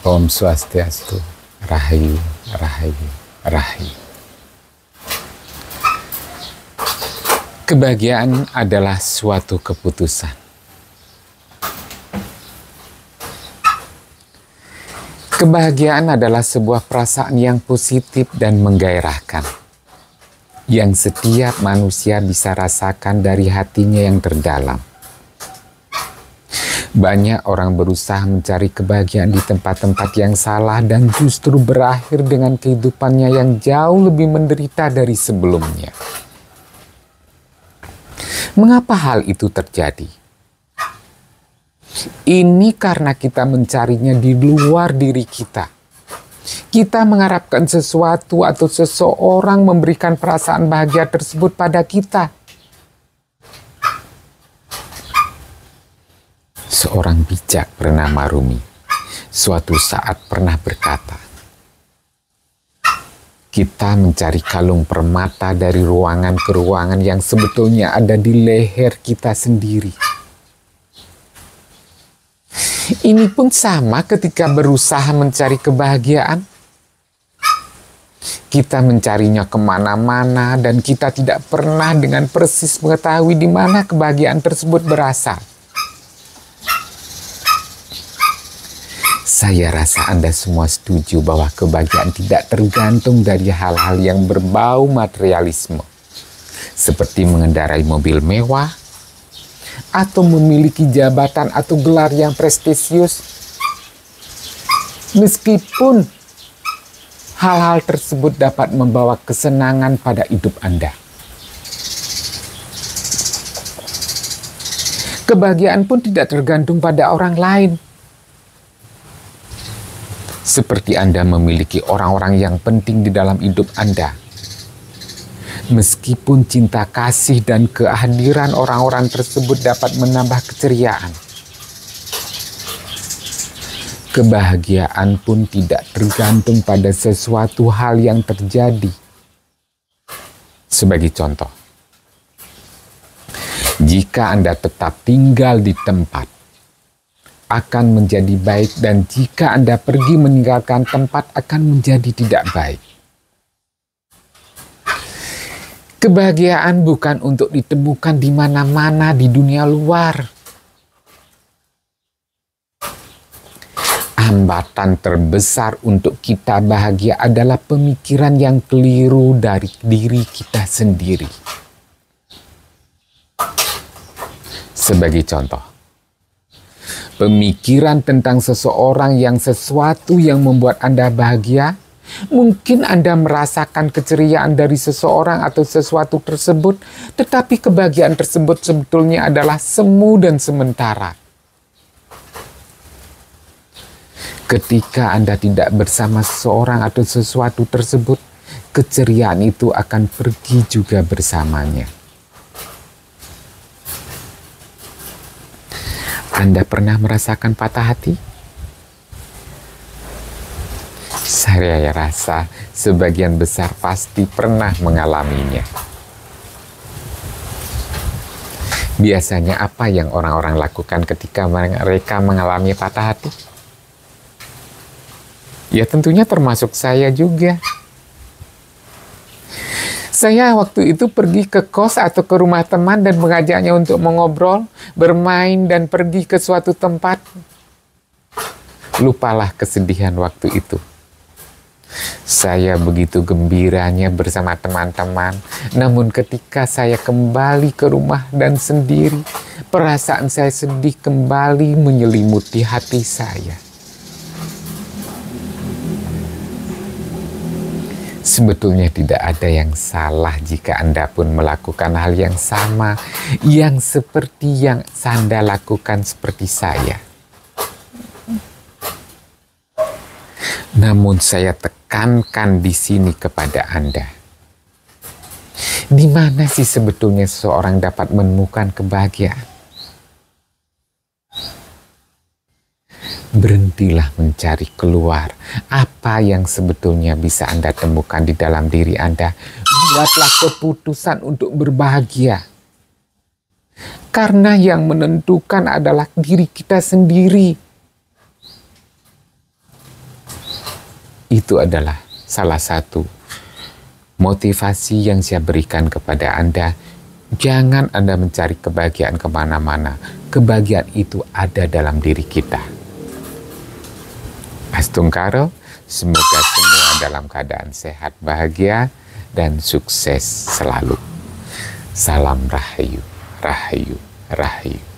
Om Swastiastu, Rahayu, Rahayu, Rahayu. Kebahagiaan adalah suatu keputusan. Kebahagiaan adalah sebuah perasaan yang positif dan menggairahkan, yang setiap manusia bisa rasakan dari hatinya yang terdalam. Banyak orang berusaha mencari kebahagiaan di tempat-tempat yang salah dan justru berakhir dengan kehidupannya yang jauh lebih menderita dari sebelumnya. Mengapa hal itu terjadi? Ini karena kita mencarinya di luar diri kita. Kita mengharapkan sesuatu atau seseorang memberikan perasaan bahagia tersebut pada kita. Seorang bijak bernama Rumi suatu saat pernah berkata, kita mencari kalung permata dari ruangan ke ruangan yang sebetulnya ada di leher kita sendiri. Ini pun sama ketika berusaha mencari kebahagiaan. Kita mencarinya kemana-mana dan kita tidak pernah dengan persis mengetahui di mana kebahagiaan tersebut berasal. Saya rasa Anda semua setuju bahwa kebahagiaan tidak tergantung dari hal-hal yang berbau materialisme, seperti mengendarai mobil mewah, atau memiliki jabatan atau gelar yang prestisius. Meskipun hal-hal tersebut dapat membawa kesenangan pada hidup Anda. Kebahagiaan pun tidak tergantung pada orang lain. Seperti Anda memiliki orang-orang yang penting di dalam hidup Anda. Meskipun cinta kasih dan kehadiran orang-orang tersebut dapat menambah keceriaan, kebahagiaan pun tidak tergantung pada sesuatu hal yang terjadi. Sebagai contoh, jika Anda tetap tinggal di tempat, akan menjadi baik, dan jika Anda pergi meninggalkan tempat akan menjadi tidak baik. Kebahagiaan bukan untuk ditemukan di mana-mana di dunia luar. Hambatan terbesar untuk kita bahagia adalah pemikiran yang keliru dari diri kita sendiri. Sebagai contoh, pemikiran tentang seseorang yang sesuatu yang membuat Anda bahagia, mungkin Anda merasakan keceriaan dari seseorang atau sesuatu tersebut, tetapi kebahagiaan tersebut sebetulnya adalah semu dan sementara. Ketika Anda tidak bersama seseorang atau sesuatu tersebut, keceriaan itu akan pergi juga bersamanya. Anda pernah merasakan patah hati? Saya rasa sebagian besar pasti pernah mengalaminya. Biasanya apa yang orang-orang lakukan ketika mereka mengalami patah hati? Ya tentunya termasuk saya juga. Saya waktu itu pergi ke kos atau ke rumah teman dan mengajaknya untuk mengobrol, bermain, dan pergi ke suatu tempat. Lupalah kesedihan waktu itu. Saya begitu gembiranya bersama teman-teman, namun ketika saya kembali ke rumah dan sendiri, perasaan saya sedih kembali menyelimuti hati saya. Sebetulnya tidak ada yang salah jika Anda pun melakukan hal yang sama, yang seperti yang Anda lakukan seperti saya. Namun saya tekankan di sini kepada Anda. Di mana sih sebetulnya seseorang dapat menemukan kebahagiaan? Berhentilah mencari keluar apa yang sebetulnya bisa Anda temukan di dalam diri Anda. Buatlah keputusan untuk berbahagia. Karena yang menentukan adalah diri kita sendiri. Itu adalah salah satu motivasi yang saya berikan kepada Anda. Jangan Anda mencari kebahagiaan kemana-mana. Kebahagiaan itu ada dalam diri kita. Astungkaro, semoga semua dalam keadaan sehat, bahagia, dan sukses selalu. Salam Rahayu, Rahayu, Rahayu.